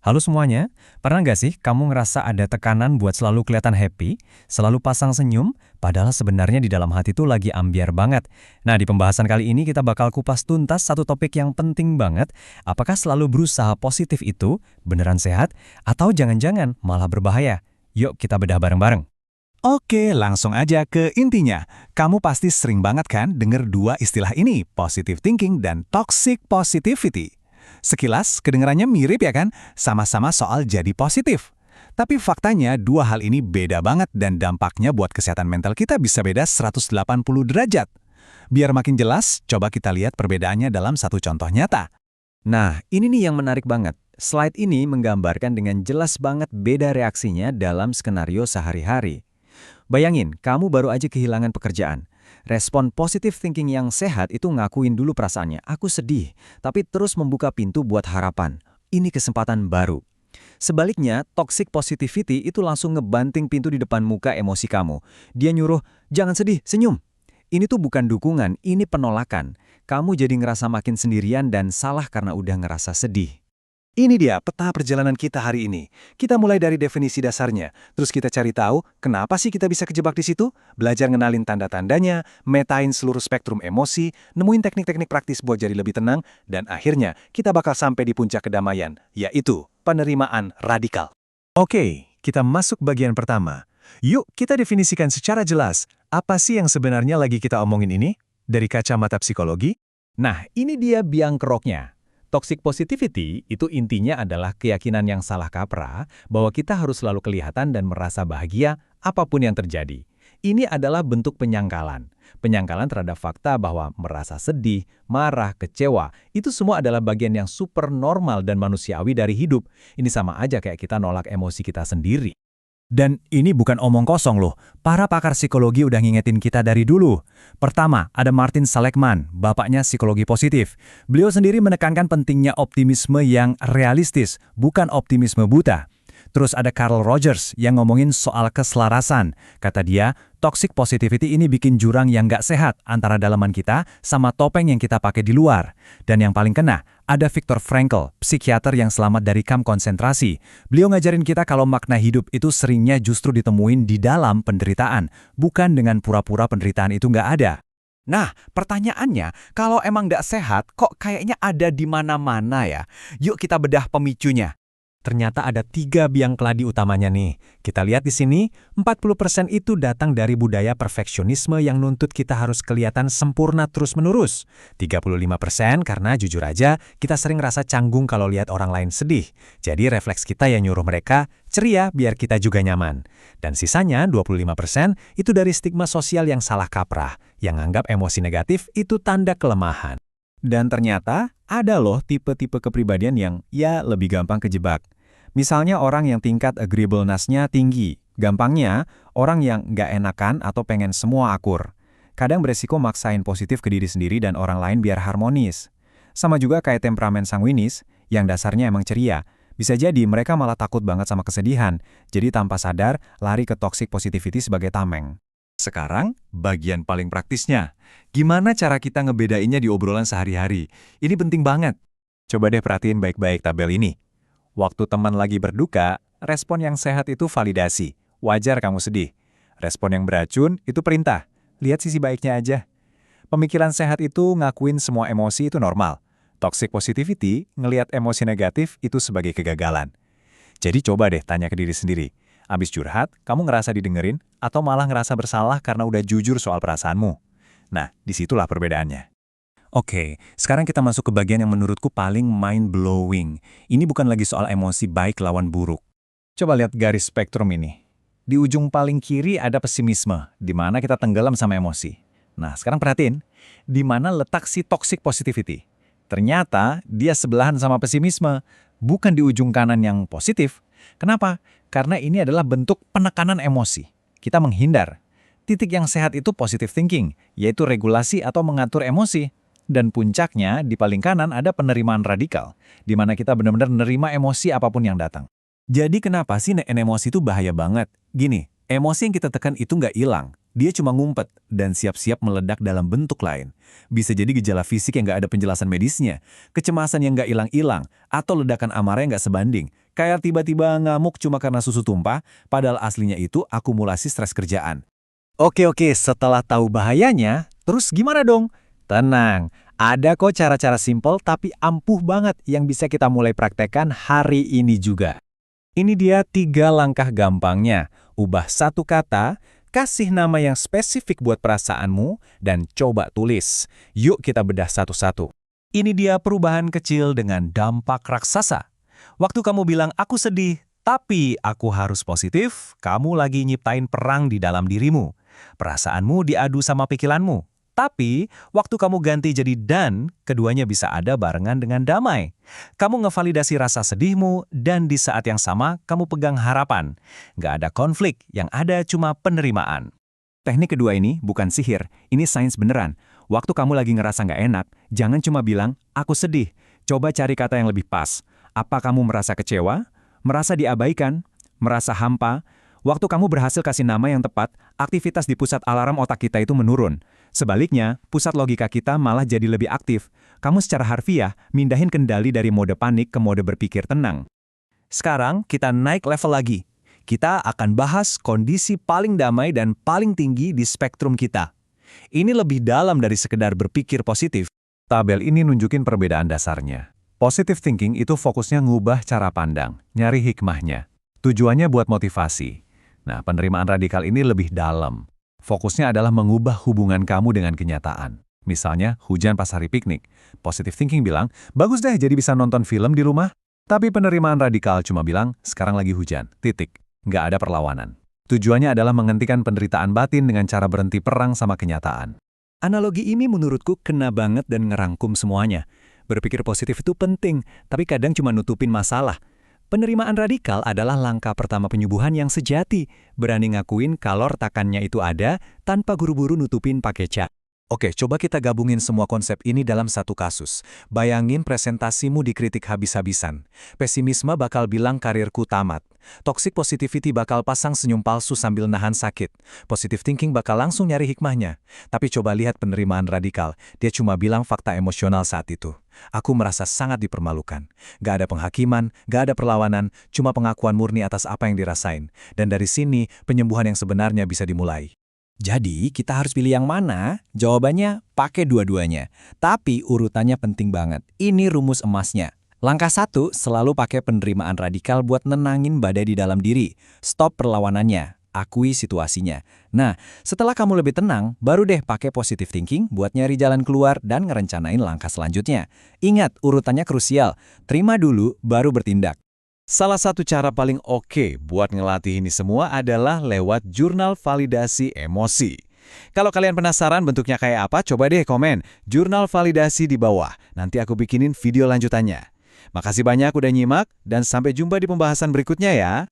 Halo semuanya, pernah nggak sih kamu ngerasa ada tekanan buat selalu kelihatan happy, selalu pasang senyum, padahal sebenarnya di dalam hati tuh lagi ambiar banget? Nah, di pembahasan kali ini kita bakal kupas tuntas satu topik yang penting banget. Apakah selalu berusaha positif itu beneran sehat, atau jangan-jangan malah berbahaya? Yuk kita bedah bareng-bareng. Oke, langsung aja ke intinya. Kamu pasti sering banget kan denger dua istilah ini, positive thinking dan toxic positivity. Sekilas, kedengarannya mirip ya kan? Sama-sama soal jadi positif. Tapi faktanya, dua hal ini beda banget dan dampaknya buat kesehatan mental kita bisa beda 180 derajat. Biar makin jelas, coba kita lihat perbedaannya dalam satu contoh nyata. Nah, ini nih yang menarik banget. Slide ini menggambarkan dengan jelas banget beda reaksinya dalam skenario sehari-hari. Bayangin, kamu baru aja kehilangan pekerjaan. Respon positive thinking yang sehat itu ngakuin dulu perasaannya, aku sedih, tapi terus membuka pintu buat harapan. Ini kesempatan baru. Sebaliknya, toxic positivity itu langsung ngebanting pintu di depan muka emosi kamu. Dia nyuruh, jangan sedih, senyum. Ini tuh bukan dukungan, ini penolakan. Kamu jadi ngerasa makin sendirian dan salah karena udah ngerasa sedih. Ini dia peta perjalanan kita hari ini. Kita mulai dari definisi dasarnya, terus kita cari tahu kenapa sih kita bisa kejebak di situ, belajar ngenalin tanda-tandanya, metain seluruh spektrum emosi, nemuin teknik-teknik praktis buat jadi lebih tenang, dan akhirnya kita bakal sampai di puncak kedamaian, yaitu penerimaan radikal. Oke, kita masuk bagian pertama. Yuk kita definisikan secara jelas, apa sih yang sebenarnya lagi kita omongin ini? Dari kacamata psikologi? Nah, ini dia biang keroknya. Toxic positivity itu intinya adalah keyakinan yang salah kaprah bahwa kita harus selalu kelihatan dan merasa bahagia apapun yang terjadi. Ini adalah bentuk penyangkalan. Penyangkalan terhadap fakta bahwa merasa sedih, marah, kecewa, itu semua adalah bagian yang super normal dan manusiawi dari hidup. Ini sama aja kayak kita nolak emosi kita sendiri. Dan ini bukan omong kosong loh, para pakar psikologi udah ngingetin kita dari dulu. Pertama, ada Martin Seligman, bapaknya psikologi positif. Beliau sendiri menekankan pentingnya optimisme yang realistis, bukan optimisme buta. Terus ada Carl Rogers yang ngomongin soal keselarasan. Kata dia, toxic positivity ini bikin jurang yang nggak sehat antara dalaman kita sama topeng yang kita pakai di luar. Dan yang paling kena, ada Viktor Frankl, psikiater yang selamat dari kamp konsentrasi. Beliau ngajarin kita kalau makna hidup itu seringnya justru ditemuin di dalam penderitaan, bukan dengan pura-pura penderitaan itu nggak ada. Nah, pertanyaannya, kalau emang nggak sehat, kok kayaknya ada di mana-mana ya? Yuk kita bedah pemicunya. Ternyata ada 3 biang keladi utamanya nih. Kita lihat di sini, 40% itu datang dari budaya perfeksionisme yang nuntut kita harus kelihatan sempurna terus-menerus. 35% karena jujur aja, kita sering rasa canggung kalau lihat orang lain sedih. Jadi refleks kita yang nyuruh mereka ceria biar kita juga nyaman. Dan sisanya 25% itu dari stigma sosial yang salah kaprah, yang anggap emosi negatif itu tanda kelemahan. Dan ternyata ada loh tipe-tipe kepribadian yang ya lebih gampang kejebak. Misalnya orang yang tingkat agreeableness-nya tinggi. Gampangnya, orang yang nggak enakan atau pengen semua akur. Kadang beresiko maksain positif ke diri sendiri dan orang lain biar harmonis. Sama juga kayak temperamen sanguinis, yang dasarnya emang ceria. Bisa jadi mereka malah takut banget sama kesedihan, jadi tanpa sadar lari ke toxic positivity sebagai tameng. Sekarang, bagian paling praktisnya. Gimana cara kita ngebedainnya di obrolan sehari-hari? Ini penting banget. Coba deh perhatiin baik-baik tabel ini. Waktu teman lagi berduka, respon yang sehat itu validasi. Wajar kamu sedih. Respon yang beracun itu perintah. Lihat sisi baiknya aja. Pemikiran sehat itu ngakuin semua emosi itu normal. Toxic positivity ngelihat emosi negatif itu sebagai kegagalan. Jadi coba deh tanya ke diri sendiri. Abis curhat, kamu ngerasa didengerin atau malah ngerasa bersalah karena udah jujur soal perasaanmu? Nah, disitulah perbedaannya. Oke, sekarang kita masuk ke bagian yang menurutku paling mind-blowing. Ini bukan lagi soal emosi baik lawan buruk. Coba lihat garis spektrum ini. Di ujung paling kiri ada pesimisme, di mana kita tenggelam sama emosi. Nah, sekarang perhatiin, di mana letak si toxic positivity. Ternyata dia sebelahan sama pesimisme, bukan di ujung kanan yang positif. Kenapa? Karena ini adalah bentuk penekanan emosi. Kita menghindar. Titik yang sehat itu positive thinking, yaitu regulasi atau mengatur emosi. Dan puncaknya, di paling kanan ada penerimaan radikal, di mana kita benar-benar menerima emosi apapun yang datang. Jadi kenapa sih emosi itu bahaya banget? Gini, Emosi yang kita tekan itu nggak hilang. Dia cuma ngumpet dan siap-siap meledak dalam bentuk lain. Bisa jadi gejala fisik yang nggak ada penjelasan medisnya, kecemasan yang nggak hilang-hilang, atau ledakan amarah yang nggak sebanding. Kayak tiba-tiba ngamuk cuma karena susu tumpah, padahal aslinya itu akumulasi stres kerjaan. Oke, setelah tahu bahayanya, terus gimana dong? Tenang, ada kok cara-cara simpel tapi ampuh banget yang bisa kita mulai praktekkan hari ini juga. Ini dia 3 langkah gampangnya. Ubah satu kata, kasih nama yang spesifik buat perasaanmu, dan coba tulis. Yuk kita bedah satu-satu. Ini dia perubahan kecil dengan dampak raksasa. Waktu kamu bilang, aku sedih, tapi aku harus positif, kamu lagi nyiptain perang di dalam dirimu. Perasaanmu diadu sama pikiranmu. Tapi, waktu kamu ganti jadi dan, keduanya bisa ada barengan dengan damai. Kamu ngevalidasi rasa sedihmu, dan di saat yang sama, kamu pegang harapan. Nggak ada konflik, yang ada cuma penerimaan. Teknik kedua ini bukan sihir, ini sains beneran. Waktu kamu lagi ngerasa nggak enak, jangan cuma bilang, aku sedih. Coba cari kata yang lebih pas. Apa kamu merasa kecewa? Merasa diabaikan? Merasa hampa? Waktu kamu berhasil kasih nama yang tepat, aktivitas di pusat alarm otak kita itu menurun. Sebaliknya, pusat logika kita malah jadi lebih aktif. Kamu secara harfiah mindahin kendali dari mode panik ke mode berpikir tenang. Sekarang kita naik level lagi. Kita akan bahas kondisi paling damai dan paling tinggi di spektrum kita. Ini lebih dalam dari sekedar berpikir positif. Tabel ini nunjukin perbedaan dasarnya. Positive thinking itu fokusnya ngubah cara pandang, nyari hikmahnya. Tujuannya buat motivasi. Nah, penerimaan radikal ini lebih dalam. Fokusnya adalah mengubah hubungan kamu dengan kenyataan. Misalnya, hujan pas hari piknik. Positive thinking bilang, bagus deh jadi bisa nonton film di rumah. Tapi penerimaan radikal cuma bilang, sekarang lagi hujan, titik. Nggak ada perlawanan. Tujuannya adalah menghentikan penderitaan batin dengan cara berhenti perang sama kenyataan. Analogi ini menurutku kena banget dan ngerangkum semuanya. Berpikir positif itu penting, tapi kadang cuma nutupin masalah. Penerimaan radikal adalah langkah pertama penyembuhan yang sejati. Berani ngakuin kalau retakannya itu ada, tanpa buru-buru nutupin pakai cat. Oke, coba kita gabungin semua konsep ini dalam satu kasus. Bayangin presentasimu dikritik habis-habisan. Pesimisme bakal bilang karirku tamat. Toxic positivity bakal pasang senyum palsu sambil nahan sakit. Positive thinking bakal langsung nyari hikmahnya. Tapi coba lihat penerimaan radikal. Dia cuma bilang fakta emosional saat itu. Aku merasa sangat dipermalukan. Gak ada penghakiman, gak ada perlawanan, cuma pengakuan murni atas apa yang dirasain. Dan dari sini, penyembuhan yang sebenarnya bisa dimulai. Jadi, kita harus pilih yang mana? Jawabannya, pakai dua-duanya. Tapi urutannya penting banget. Ini rumus emasnya. Langkah 1, selalu pakai penerimaan radikal buat nenangin badai di dalam diri. Stop perlawanannya. Akui situasinya. Nah, setelah kamu lebih tenang, baru deh pakai positive thinking buat nyari jalan keluar dan ngerencanain langkah selanjutnya. Ingat, urutannya krusial. Terima dulu, baru bertindak. Salah satu cara paling oke buat ngelatih ini semua adalah lewat jurnal validasi emosi. Kalau kalian penasaran bentuknya kayak apa, coba deh komen jurnal validasi di bawah. Nanti aku bikinin video lanjutannya. Makasih banyak udah nyimak, dan sampai jumpa di pembahasan berikutnya ya.